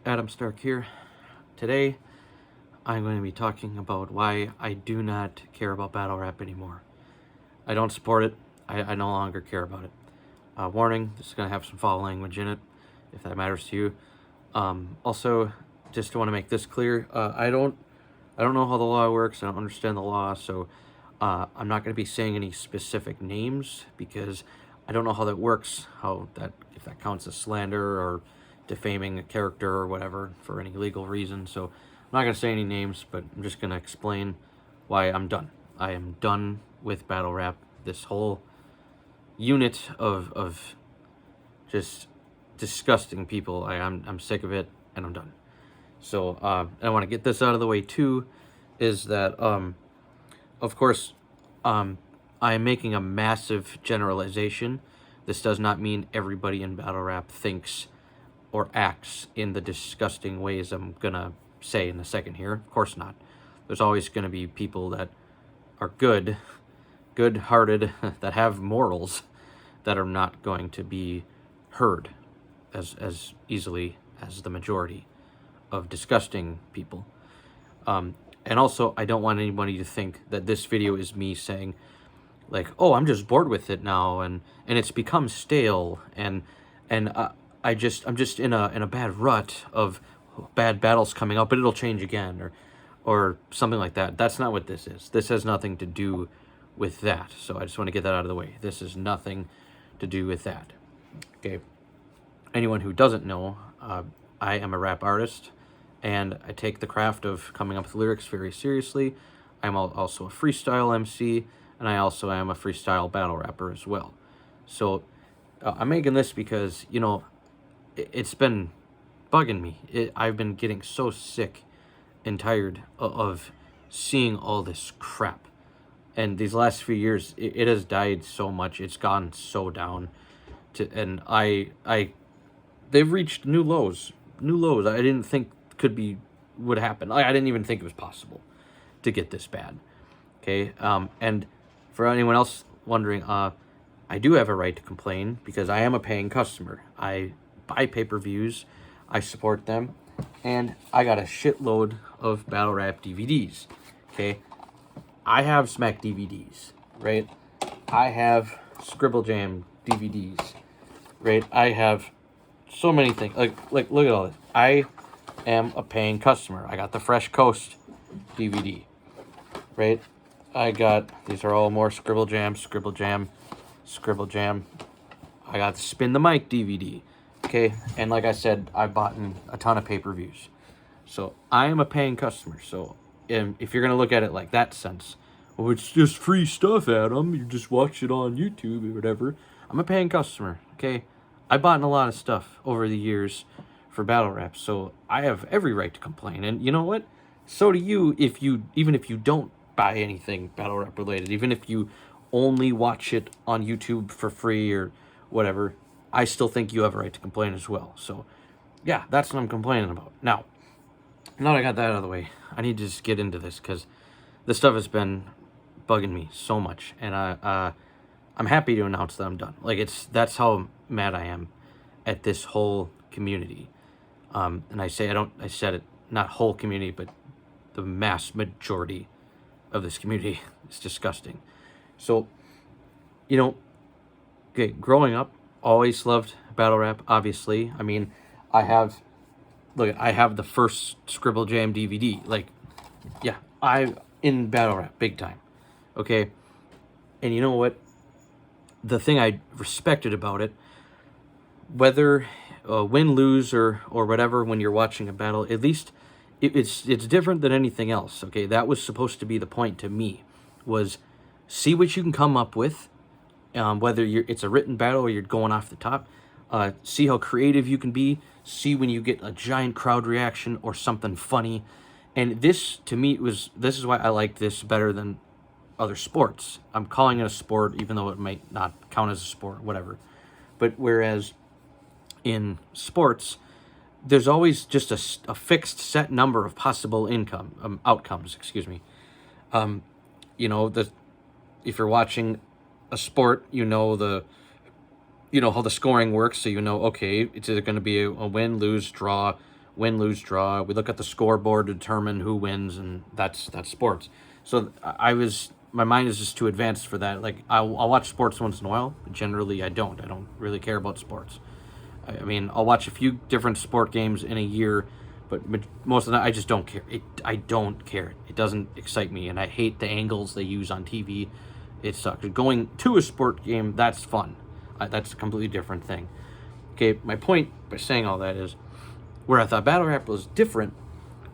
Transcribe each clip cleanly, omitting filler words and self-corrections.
Adam Stark here. Today, I'm going to be talking about why I do not care about battle rap anymore. I don't support it. I no longer care about it. Warning, this is going to have some foul language in it, if that matters to you. Also, just want to make this clear, I don't know how the law works. I don't understand the law, so I'm not going to be saying any specific names because I don't know how that works, if that counts as slander or defaming a character or whatever for any legal reason. So I'm not going to say any names, but I'm just going to explain why I'm done. I am done with battle rap. This whole unit of just disgusting people. I'm sick of it, and I'm done. So I want to get this out of the way too, is that of course I am making a massive generalization. This does not mean everybody in battle rap thinks or acts in the disgusting ways I'm gonna say in a second here. Of course not. There's always gonna be people that are good-hearted, that have morals, that are not going to be heard as easily as the majority of disgusting people. And also, I don't want anybody to think that this video is me saying, like, oh, I'm just bored with it now, and it's become stale, and I'm just in a bad rut of bad battles coming up, but it'll change again, or something like that. That's not what this is. This has nothing to do with that. So I just want to get that out of the way. This is nothing to do with that. Okay. Anyone who doesn't know, I am a rap artist, and I take the craft of coming up with lyrics very seriously. I'm also a freestyle MC, and I also am a freestyle battle rapper as well. So I'm making this because, you know, it's been bugging me. I've been getting so sick and tired of seeing all this crap. And these last few years, it has died so much. It's gone so down. And they've reached new lows. I didn't think would happen. I didn't even think it was possible to get this bad. Okay, and for anyone else wondering, I do have a right to complain because I am a paying customer. I buy pay-per-views, I support them, and I got a shitload of battle rap DVDs. Okay, I have Smack DVDs, right? I have Scribble Jam DVDs, right? I have so many things. Like look at all this. I am a paying customer. I got the Fresh Coast DVD, right? These are all more Scribble Jam. I got the Spin the Mic DVD, okay? And like I said, I bought a ton of pay-per-views. So I am a paying customer. So if you're going to look at it like that sense, well, it's just free stuff, Adam. You just watch it on YouTube or whatever. I'm a paying customer, okay? I bought a lot of stuff over the years for battle rap, so I have every right to complain. And you know what? So do you, even if you don't buy anything battle rap related, even if you only watch it on YouTube for free or whatever, I still think you have a right to complain as well. So yeah, that's what I'm complaining about. Now that I got that out of the way, I need to just get into this because this stuff has been bugging me so much, and I'm happy to announce that I'm done. That's how mad I am at this whole community. And I said it, not whole community, but the mass majority of this community. It's disgusting. So, you know, okay, growing up, always loved battle rap, obviously. I mean, I have the first Scribble Jam DVD. I in battle rap, big time. Okay? And you know what? The thing I respected about it, whether win, lose, or whatever, when you're watching a battle, at least it's different than anything else. Okay, that was supposed to be the point to me, was see what you can come up with, whether it's a written battle or you're going off the top. See how creative you can be. See when you get a giant crowd reaction or something funny. And this, to me, this is why I like this better than other sports. I'm calling it a sport, even though it might not count as a sport, whatever. But whereas in sports, there's always just a fixed set number of possible outcomes. Excuse me. You know, if you're watching a sport, you know how the scoring works. So you know, okay, it's either going to be a win, lose, draw, win, lose, draw. We look at the scoreboard to determine who wins, and that's sports. So my mind is just too advanced for that. Like I'll watch sports once in a while. But generally, I don't really care about sports. I mean, I'll watch a few different sport games in a year, but most of the time I just don't care. I don't care. It doesn't excite me, and I hate the angles they use on TV. It sucks. Going to a sport game, that's fun. That's a completely different thing. Okay, my point by saying all that is, where I thought battle rap was different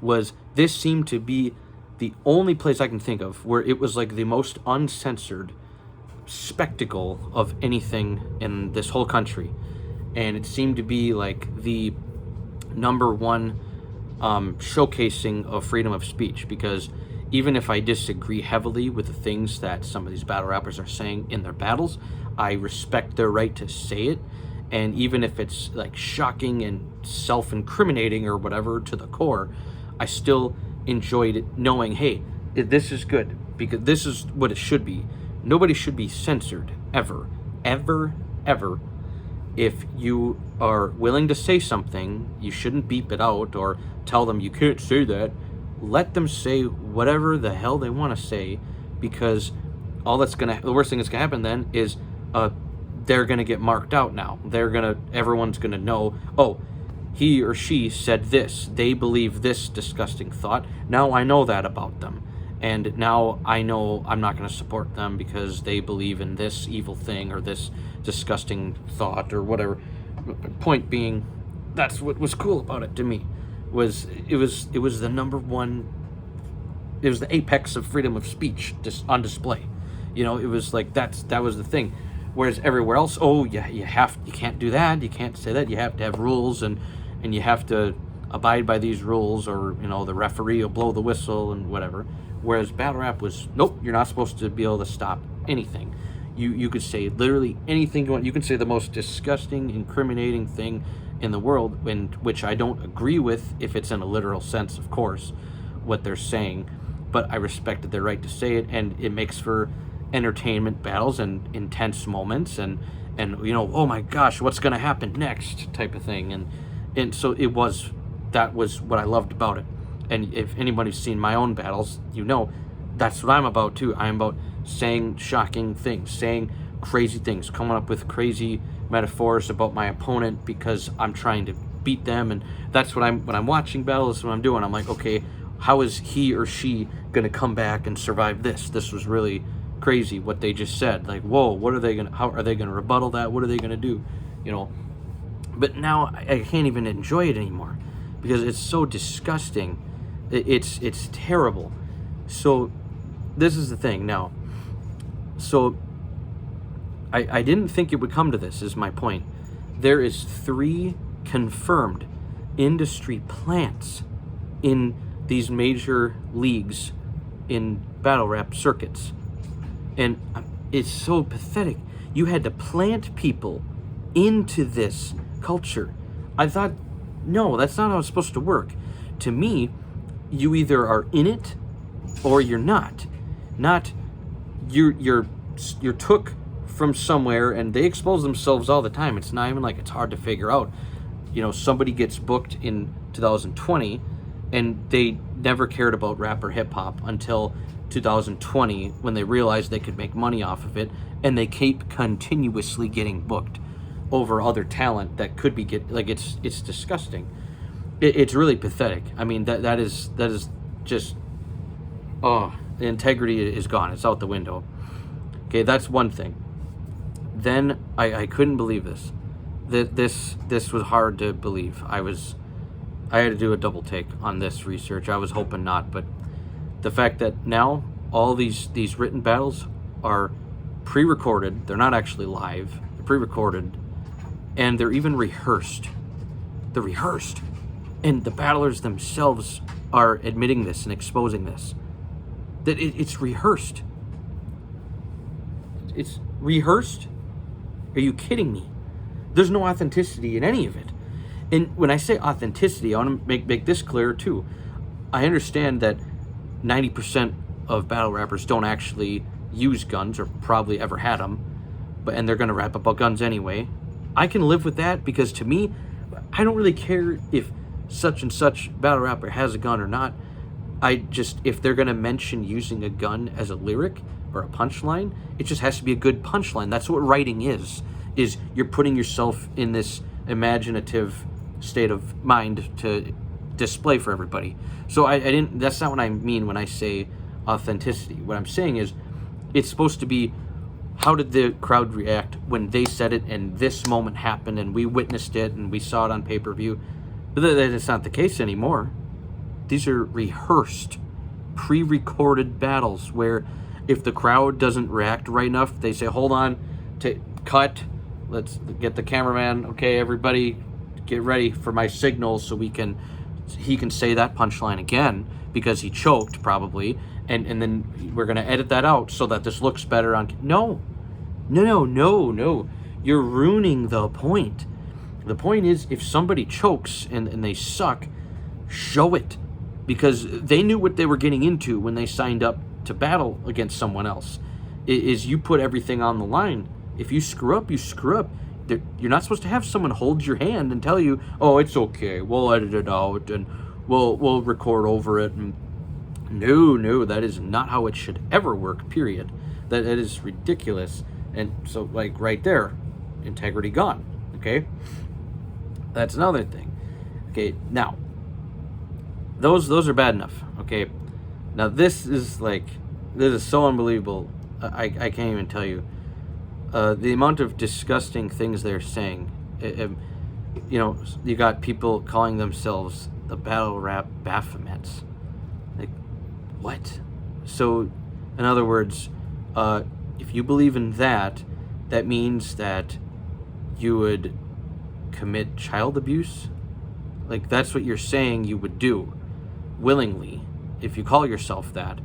was this seemed to be the only place I can think of where it was like the most uncensored spectacle of anything in this whole country. And it seemed to be like the number one showcasing of freedom of speech, because even if I disagree heavily with the things that some of these battle rappers are saying in their battles, I respect their right to say it. And even if it's like shocking and self-incriminating or whatever to the core, I still enjoyed it knowing, hey, this is good because this is what it should be. Nobody should be censored ever, ever, ever. If you are willing to say something, you shouldn't beep it out or tell them you can't say that. Let them say whatever the hell they want to say, because the worst thing that's gonna happen then is they're gonna get marked out now. Everyone's gonna know, oh, he or she said this. They believe this disgusting thought. Now I know that about them. And now I know I'm not going to support them because they believe in this evil thing or this disgusting thought or whatever. Point being, that's what was cool about it to me. It was the number one. It was the apex of freedom of speech just on display. It was like that was the thing. Whereas everywhere else, oh yeah, you can't do that. You can't say that. You have to have rules and you have to abide by these rules, or the referee will blow the whistle and whatever. Whereas battle rap was, nope, you're not supposed to be able to stop anything. You could say literally anything you want. You can say the most disgusting, incriminating thing in the world, which I don't agree with if it's in a literal sense, of course, what they're saying. But I respected their right to say it, and it makes for entertainment battles and intense moments and oh my gosh, what's going to happen next type of thing. And so that was what I loved about it. And if anybody's seen my own battles, that's what I'm about too. I'm about saying shocking things, saying crazy things, coming up with crazy metaphors about my opponent because I'm trying to beat them. And that's when I'm watching battles, what I'm doing. I'm like, okay, how is he or she gonna come back and survive this? This was really crazy what they just said. Like, whoa, how are they gonna rebuttal that? What are they gonna do? But now I can't even enjoy it anymore because it's so disgusting. It's terrible. So this is the thing now. So I didn't think it would come to this, is my point. There is 3 confirmed industry plants in these major leagues in battle rap circuits. And it's so pathetic. You had to plant people into this culture. I thought, no, that's not how it's supposed to work. To me, you either are in it or you're not. Not you're took from somewhere, and they expose themselves all the time. It's not even like it's hard to figure out. Somebody gets booked in 2020 and they never cared about rap or hip hop until 2020 when they realized they could make money off of it, and they keep continuously getting booked over other talent that could be it's disgusting. It's really pathetic. I mean, that is just, the integrity is gone. It's out the window. Okay, that's one thing. Then I couldn't believe this. This was hard to believe. I had to do a double take on this research. I was hoping not, but the fact that now all these written battles are pre-recorded. They're not actually live. They're pre-recorded, and they're even rehearsed. They're rehearsed. And the battlers themselves are admitting this and exposing this. That it's rehearsed. It's rehearsed? Are you kidding me? There's no authenticity in any of it. And when I say authenticity, I want to make this clear too. I understand that 90% of battle rappers don't actually use guns or probably ever had them, and they're going to rap about guns anyway. I can live with that because to me, I don't really care if such and such battle rapper has a gun or not. If they're going to mention using a gun as a lyric or a punchline, it just has to be a good punchline. That's what writing is you're putting yourself in this imaginative state of mind to display for everybody. So that's not what I mean when I say authenticity. What I'm saying is it's supposed to be, how did the crowd react when they said it and this moment happened and we witnessed it and we saw it on pay-per-view? But that's not the case anymore. These are rehearsed, pre-recorded battles where if the crowd doesn't react right enough, they say, hold on, cut, let's get the cameraman, okay, everybody get ready for my signal so he can say that punchline again because he choked probably, and then we're going to edit that out so that this looks better on... No. You're ruining the point. The point is, if somebody chokes and they suck, show it. Because they knew what they were getting into when they signed up to battle against someone else. Is you put everything on the line. If you screw up, you screw up. You're not supposed to have someone hold your hand and tell you, oh, it's okay, we'll edit it out and we'll record over it. And no, that is not how it should ever work, period. That is ridiculous. And so, like, right there, integrity gone, okay? That's another thing. Okay, now, those are bad enough, okay? Now, this is so unbelievable, I can't even tell you. The amount of disgusting things they're saying. You got people calling themselves the battle rap Baphomets. Like, what? So, in other words, if you believe in that, that means that you would commit child abuse? Like, that's what you're saying you would do, willingly, if you call yourself that.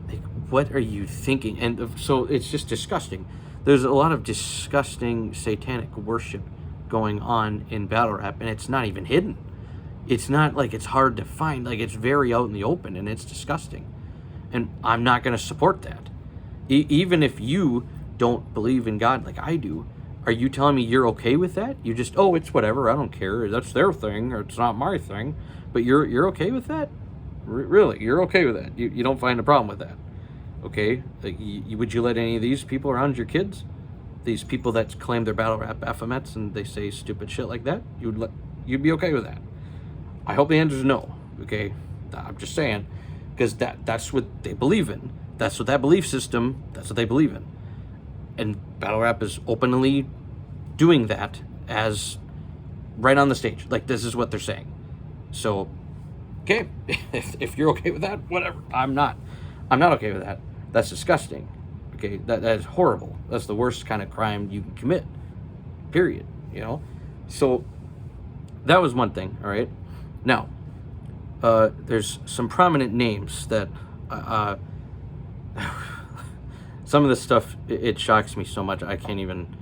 Like, what are you thinking? And so it's just disgusting. There's a lot of disgusting satanic worship going on in battle rap, and it's not even hidden. It's not like it's hard to find. Like, it's very out in the open, and it's disgusting. And I'm not going to support that. Even if you don't believe in God like I do, are you telling me you're okay with that? You just, oh, it's whatever, I don't care, that's their thing, or it's not my thing. But you're okay with that? Really, you're okay with that? You don't find a problem with that? Okay, like, would you let any of these people around your kids? These people that claim they're battle rap Baphomets and they say stupid shit like that? You'd be okay with that? I hope the answer is no. Okay, I'm just saying, because that's what they believe in. That's what that belief system. That's what they believe in. And battle rap is openly doing that as right on the stage. Like, this is what they're saying. So, okay, if you're okay with that, whatever. I'm not okay with that. That's disgusting. Okay, that is horrible. That's the worst kind of crime you can commit. Period. So that was one thing. All right. Now, there's some prominent names that some of this stuff, it shocks me so much. I can't even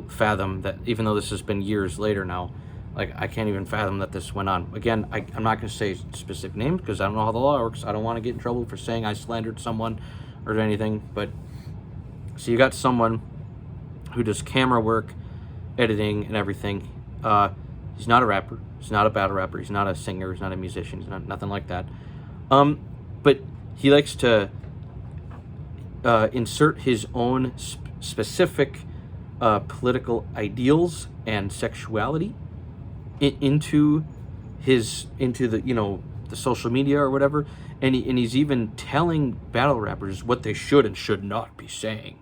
fathom that, even though this has been years later now. Like, I can't even fathom that this went on. Again, I'm not going to say specific names because I don't know how the law works. I don't want to get in trouble for saying I slandered someone or anything. But, so you got someone who does camera work, editing, and everything. He's not a rapper. He's not a battle rapper. He's not a singer. He's not a musician. He's not nothing like that. But he likes to insert his own specific political ideals and sexuality into the the social media or whatever, and he's even telling battle rappers what they should and should not be saying.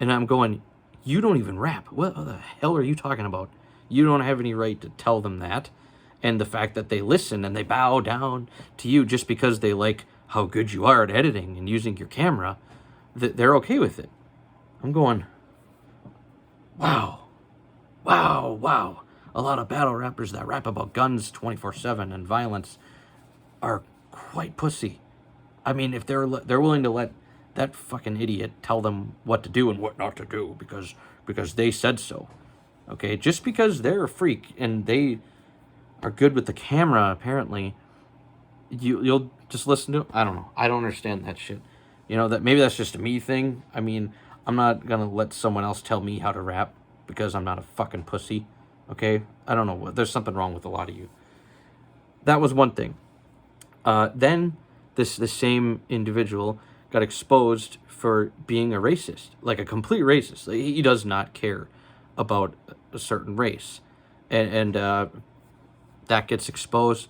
And I'm going, you don't even rap. What the hell are you talking about? You don't have any right to tell them that. And the fact that they listen and they bow down to you just because they like how good you are at editing and using your camera, they're okay with it. I'm going, wow. A lot of battle rappers that rap about guns 24/7 and violence are quite pussy. I mean, if they're willing to let that fucking idiot tell them what to do and what not to do because they said so. Okay, just because they're a freak and they are good with the camera, apparently, you'll just listen to it. I don't know. I don't understand that shit. That maybe that's just a me thing. I mean, I'm not gonna let someone else tell me how to rap because I'm not a fucking pussy. Okay, I don't know. There's something wrong with a lot of you. That was one thing. Then the same individual got exposed for being a racist, like a complete racist. Like, he does not care about a certain race, and that gets exposed.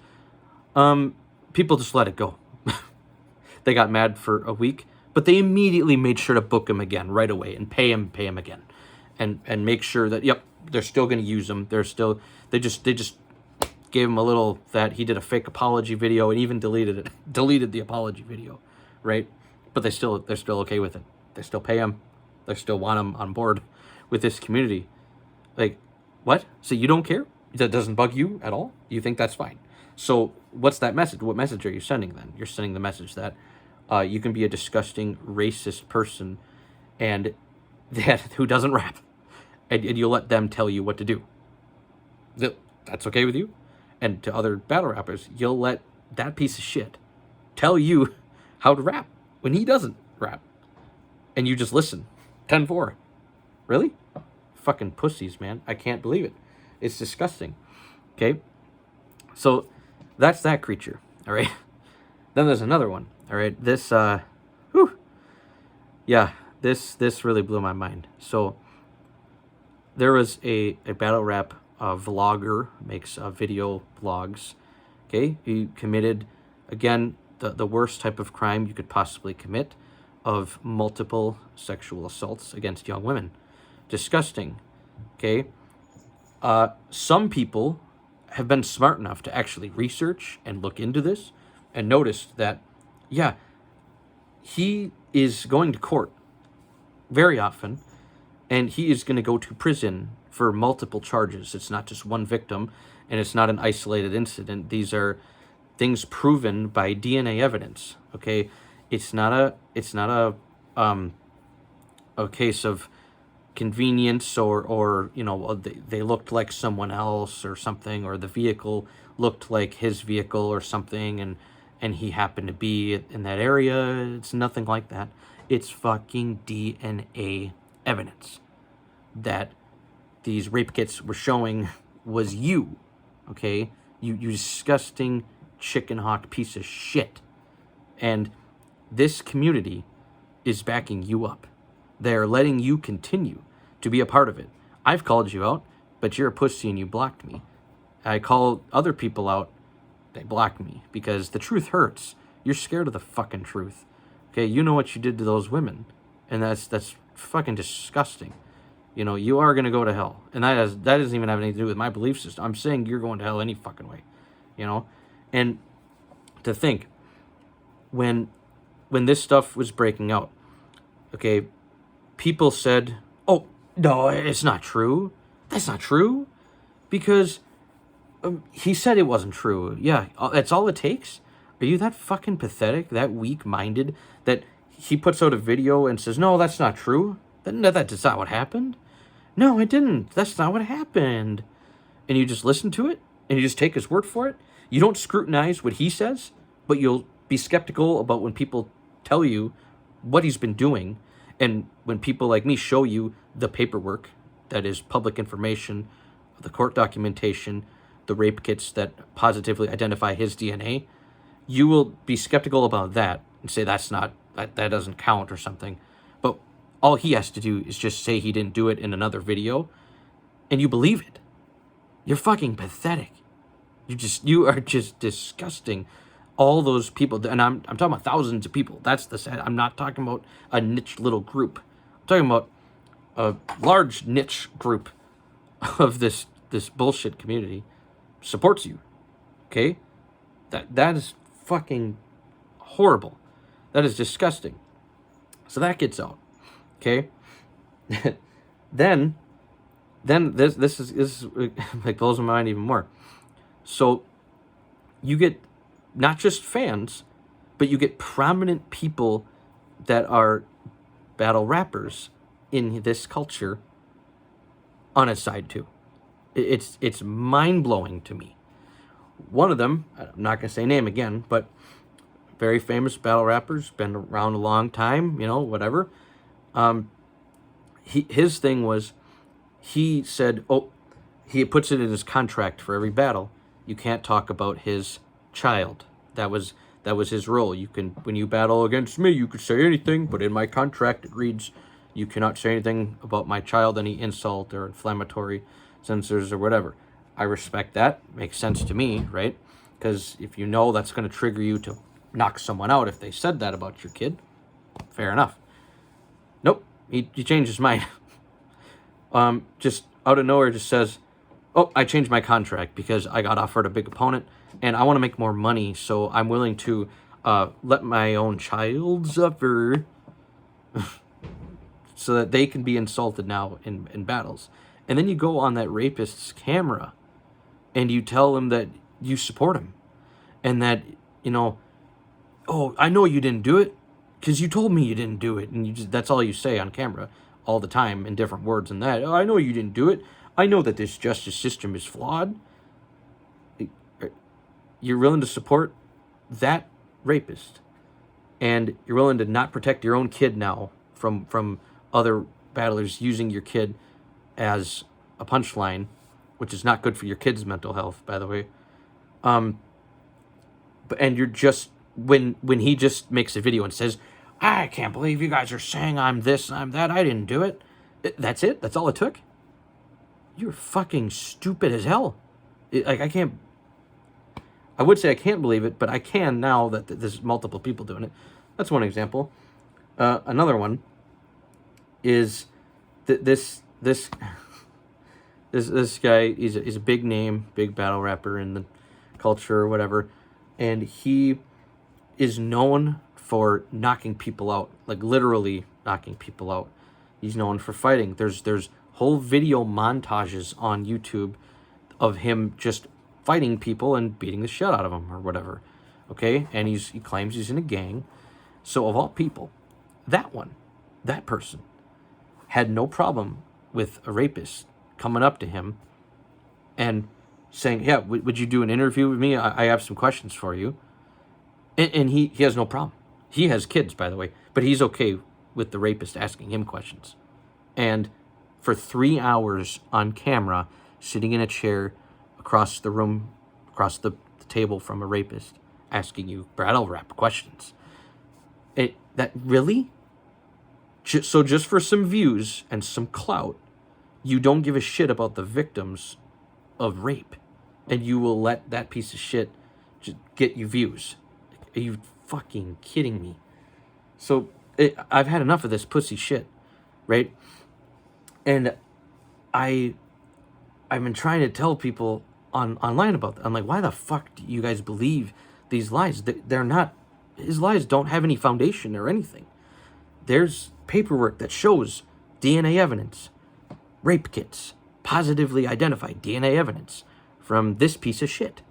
People just let it go. They got mad for a week, but they immediately made sure to book him again right away and pay him again, and make sure that, yep, they're still going to use him. They just gave him a little that he did a fake apology video and even deleted the apology video, right? But they're still okay with it. They still pay him. They still want him on board with this community. Like, what? So you don't care? That doesn't bug you at all? You think that's fine? So what's that message? What message are you sending then? You're sending the message that you can be a disgusting racist person and that who doesn't rap, and you let them tell you what to do. That's okay with you? And to other battle rappers, you'll let that piece of shit tell you how to rap when he doesn't rap, and you just listen. 10-4. Really? Fucking pussies, man. I can't believe it. It's disgusting. Okay? So that's that creature. All right? Then there's another one. All right? This, yeah, this really blew my mind. So there was a battle rap vlogger, makes video vlogs. Okay? He committed, again, the worst type of crime you could possibly commit, of multiple sexual assaults against young women. Disgusting. Okay? Some people have been smart enough to actually research and look into this and noticed that, yeah, he is going to court very often, and he is going to go to prison for multiple charges. It's not just one victim, and it's not an isolated incident. These are things proven by DNA evidence. Okay, it's not a case of convenience or you know, they looked like someone else or something, or the vehicle looked like his vehicle or something, and he happened to be in that area. It's nothing like that. It's fucking DNA evidence that these rape kits were showing was you. Okay, you disgusting chicken hawk piece of shit. And this community is backing you up. They're letting you continue to be a part of it. I've called you out, but you're a pussy and you blocked me. I call other people out, they block me, because the truth hurts. You're scared of the fucking truth. Okay, you know what you did to those women, and that's fucking disgusting. You know, you are gonna go to hell, and that doesn't even have anything to do with my belief system. I'm saying you're going to hell any fucking way, you know. And to think, when this stuff was breaking out, okay, people said, "Oh no, it's not true. That's not true," because he said it wasn't true. Yeah, that's all it takes. Are you that fucking pathetic, that weak-minded, that he puts out a video and says, "No, that's not true. That's not what happened. No, it didn't. That's not what happened." And you just listen to it, and you just take his word for it. You don't scrutinize what he says, but you'll be skeptical about when people tell you what he's been doing, and when people like me show you the paperwork that is public information, the court documentation, the rape kits that positively identify his DNA, you will be skeptical about that and say that doesn't count or something. But all he has to do is just say he didn't do it in another video, and you believe it. You're fucking pathetic. You are just disgusting. All those people, and I'm talking about thousands of people. That's the sad. I'm not talking about a niche little group. I'm talking about a large niche group of this bullshit community supports you. Okay? That is fucking horrible. That is disgusting. So that gets out. Okay? then this is like blows my mind even more. So you get not just fans, but you get prominent people that are battle rappers in this culture on his side too. It's mind-blowing to me. One of them, I'm not going to say name again, but very famous battle rappers, been around a long time, you know, whatever. His thing was, he said, "Oh, he puts it in his contract for every battle. You can't talk about his child. That was his rule. You can, when you battle against me, you could say anything, but in my contract it reads, you cannot say anything about my child, any insult or inflammatory censors or whatever. I respect that. Makes sense to me, right? Because if you know that's going to trigger you to knock someone out if they said that about your kid, fair enough. Nope, he changed his mind. Just out of nowhere, just says, oh, I changed my contract because I got offered a big opponent and I want to make more money, so I'm willing to let my own child suffer so that they can be insulted now in battles. And then you go on that rapist's camera and you tell him that you support him and that, you know, oh, I know you didn't do it because you told me you didn't do it. And that's all you say on camera all the time in different words and that. Oh, I know you didn't do it. I know that this justice system is flawed. You're willing to support that rapist, and you're willing to not protect your own kid now from other battlers using your kid as a punchline, which is not good for your kid's mental health, by the way. And you're just, when he just makes a video and says, I can't believe you guys are saying I'm this, I'm that, I didn't do it. That's it? That's all it took? You're fucking stupid as hell. I would say I can't believe it, but I can now that there's multiple people doing it. That's one example. Another one is this guy. He's a big name, big battle rapper in the culture or whatever, and he is known for knocking people out, like literally knocking people out. He's known for fighting. There's whole video montages on YouTube of him just fighting people and beating the shit out of them or whatever. Okay? And he claims he's in a gang. So of all people, that person had no problem with a rapist coming up to him and saying, yeah, would you do an interview with me? I have some questions for you. And he has no problem. He has kids, by the way, but he's okay with the rapist asking him questions. And for 3 hours on camera, sitting in a chair across the room, across the table from a rapist, asking you battle rap questions. That really? So just for some views and some clout, you don't give a shit about the victims of rape, and you will let that piece of shit just get you views. Are you fucking kidding me? So I've had enough of this pussy shit, right? And I've been trying to tell people online about that. I'm like, why the fuck do you guys believe these lies? They're not, his lies don't have any foundation or anything. There's paperwork that shows DNA evidence, rape kits, positively identified DNA evidence from this piece of shit.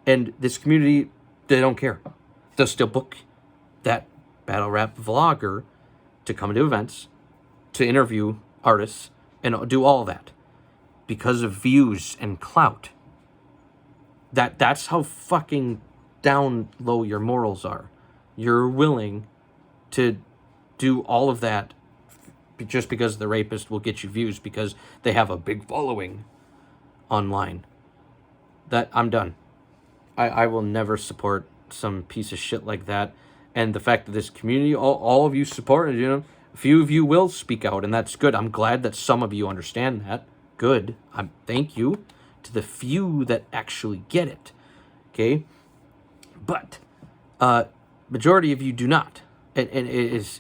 And this community, they don't care. They'll still book that battle rap vlogger to come to events, to interview artists, and do all that because of views and clout. That's how fucking down low your morals are. You're willing to do all of that just because the rapist will get you views because they have a big following online. That I'm done. I will never support some piece of shit like that. And the fact that this community, all of you support it, you know, a few of you will speak out, and that's good. I'm glad that some of you understand that. Good. Thank you to the few that actually get it. Okay? But majority of you do not. And it's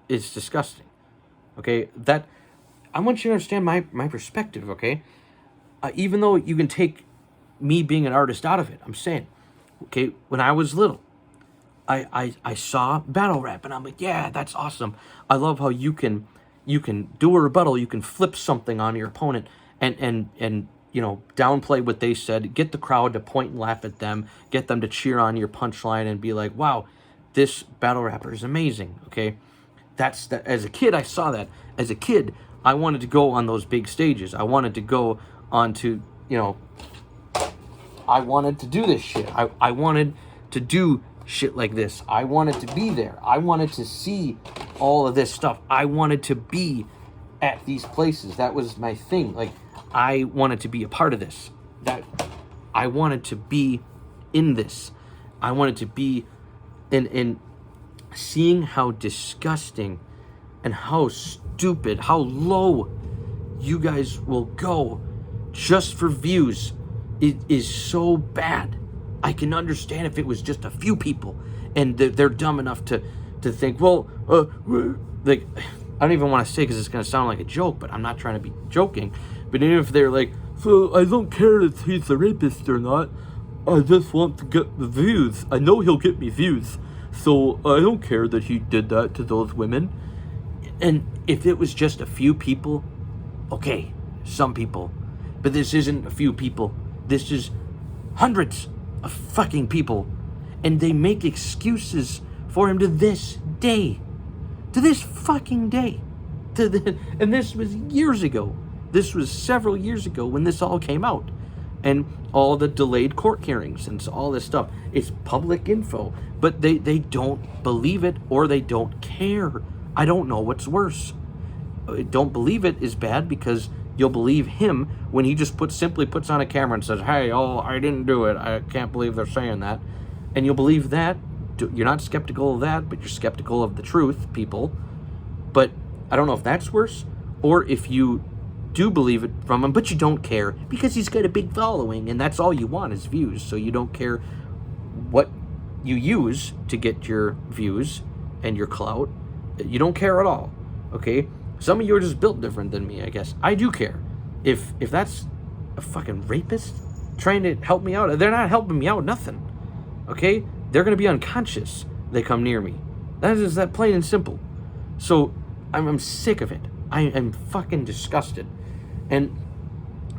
disgusting. Okay? That I want you to understand my perspective, okay? Even though you can take me being an artist out of it, I'm saying, okay, when I was little, I saw battle rap and I'm like, yeah, that's awesome. I love how you can do a rebuttal, you can flip something on your opponent and you know, downplay what they said, get the crowd to point and laugh at them, get them to cheer on your punchline and be like, wow, this battle rapper is amazing. Okay? That's that. As a kid, I saw that. As a kid, I wanted to go on those big stages. I wanted to go on to, you know, I wanted to do this shit. I wanted to do shit like this. I wanted to be there. I wanted to see all of this stuff. I wanted to be at these places. That was my thing. Like, I wanted to be a part of this. That I wanted to be in this. I wanted to be in seeing how disgusting and how stupid, how low you guys will go just for views. It is so bad. I can understand if it was just a few people and they're dumb enough to think, well, like, I don't even want to say because it's going to sound like a joke, but I'm not trying to be joking. But even if they're like, so I don't care if he's a rapist or not, I just want to get the views. I know he'll get me views, so I don't care that he did that to those women. And if it was just a few people, okay, some people. But this isn't a few people. This is hundreds of fucking people. And they make excuses for him to this day. To this fucking day. And this was years ago. This was several years ago when this all came out. And all the delayed court hearings and all this stuff. It's public info. But they don't believe it or they don't care. I don't know what's worse. Don't believe it is bad because you'll believe him when he just simply puts on a camera and says, hey, oh, I didn't do it. I can't believe they're saying that. And you'll believe that. You're not skeptical of that, but you're skeptical of the truth, people. But I don't know if that's worse or if you do believe it from him, but you don't care because he's got a big following and that's all you want is views. So you don't care what you use to get your views and your clout. You don't care at all, okay? Some of you are just built different than me, I guess. I do care. If that's a fucking rapist trying to help me out, they're not helping me out, nothing, okay? They're going to be unconscious. They come near me. That is that plain and simple. So I'm sick of it. I'm fucking disgusted. And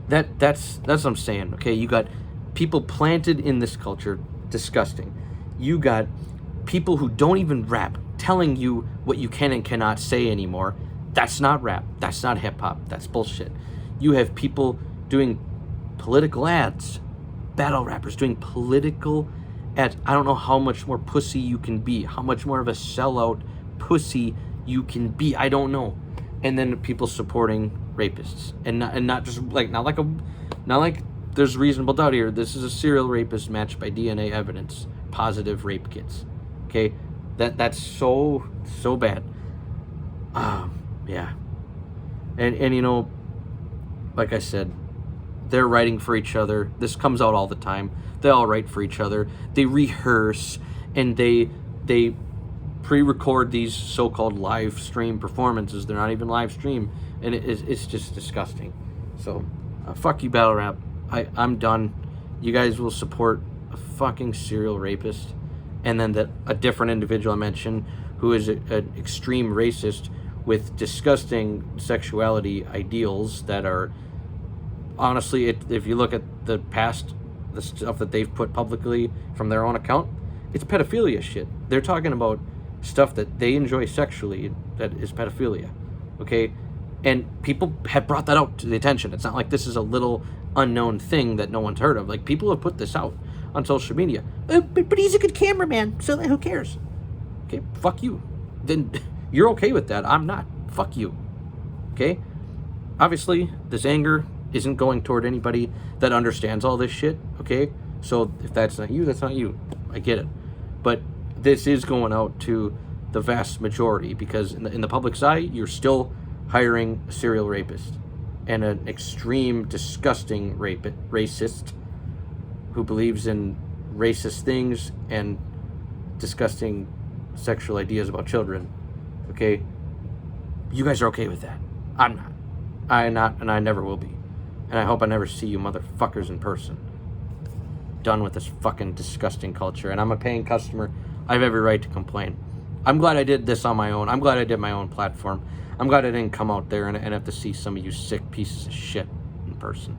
that's what I'm saying, okay? You got people planted in this culture, disgusting. You got people who don't even rap telling you what you can and cannot say anymore. That's not rap. That's not hip-hop. That's bullshit. You have people doing political ads, battle rappers doing political ads. I don't know how much more pussy you can be, how much more of a sellout pussy you can be. I don't know. And then people supporting rapists and not just like not like there's reasonable doubt here. This is a serial rapist matched by DNA evidence, positive rape kits. Okay, that's so bad. Yeah, and you know, like I said, they're writing for each other. This comes out all the time. They all write for each other. They rehearse and they pre-record these so-called live stream performances. They're not even live stream, and it's just disgusting. So fuck you, battle rap. I'm done. You guys will support a fucking serial rapist and then a different individual I mentioned who is an extreme racist with disgusting sexuality ideals that are honestly, if you look at the stuff that they've put publicly from their own account, it's pedophilia shit. They're talking about stuff that they enjoy sexually that is pedophilia, okay? And people have brought that out to the attention. It's not like this is a little unknown thing that no one's heard of. Like, people have put this out on social media. But he's a good cameraman, so who cares? Okay, fuck you. Then you're okay with that. I'm not. Fuck you. Okay? Obviously, this anger isn't going toward anybody that understands all this shit, okay? So if that's not you, that's not you. I get it. But this is going out to the vast majority because in the public's eye, you're still hiring a serial rapist and an extreme, disgusting racist who believes in racist things and disgusting sexual ideas about children, okay? You guys are okay with that. I'm not. I'm not, and I never will be. And I hope I never see you motherfuckers in person. Done with this fucking disgusting culture. And I'm a paying customer. I have every right to complain. I'm glad I did this on my own. I'm glad I did my own platform. I'm glad I didn't come out there and have to see some of you sick pieces of shit in person.